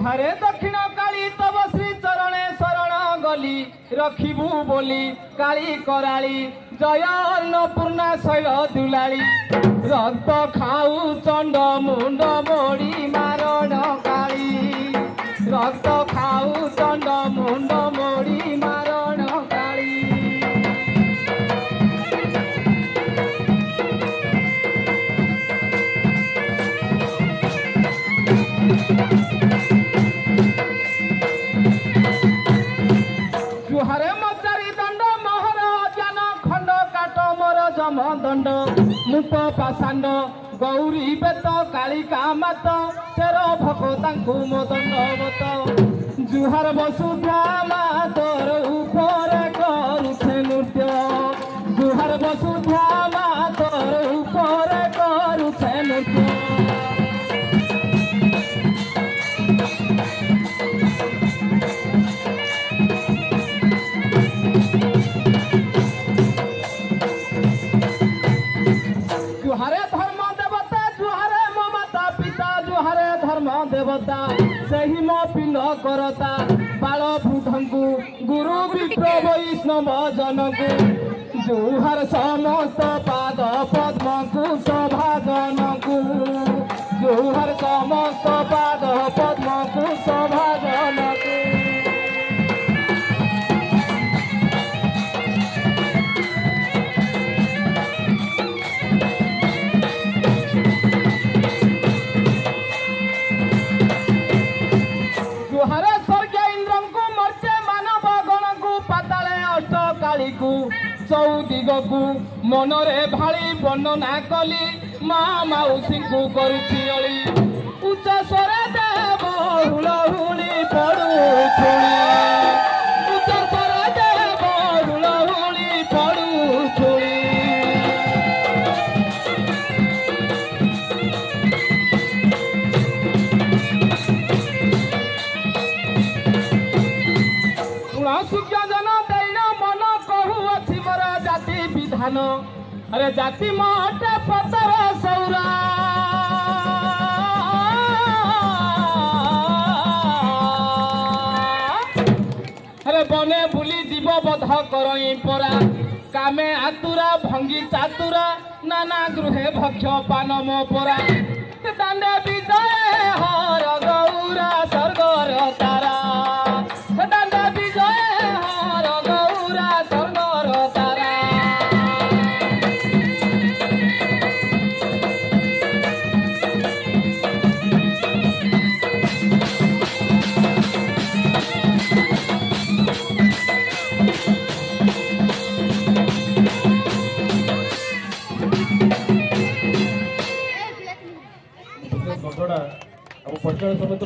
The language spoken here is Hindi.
जुहारे दक्षिण काली तब श्री चरणे शरण गली रखिबू बोली काली कराली जय अन्नपूर्णा शैल दुलाली रक्त खाऊ चंड मुंड मोड़ी मारण काली रक्त खाऊ चंड मुंड मोड़ी मारण काली जुहारे मचारी दंड मोहर ज्ञान खंड काट मोर जम दंड मुप पाषांड गौरी बेत कालिका मात तेर भगता मो दंडवत जुहार वसुधा मा तोर ऊपर करुछे नृत्य जुहार वसुधा मा तोर ऊपर करुछे नृत्य देवता सही मो पिंड करता बाल बुधंकु गुरु विप्र वैष्णव जनकु जुहार समस्त पाद पद्म को सभाजनकु जुहार समस्त पाद पद्म को सभाजनकु चौदिगकु मनरे भाली वर्णना कली माँ मौसी को करुछि अली उच्च स्वर देव हुलहुली पड़ू छुड़ी उच्च स्वर देव हुलहुली पड़ू छुड़ी सुख्य जन दैन मन कहू अछि मोर जाति विधान अरे जाति मटे पतर सौरा अरे बने बुली जीव बध करई परा कामे आतुरा भंगी चातुरा नाना गृहे भक्ष पान मो परा दांडे विजय हर गौरा स्वर्गर तारा दांडे विजय हर गौरा स्वर्गर तारा अब पर्यटन समिति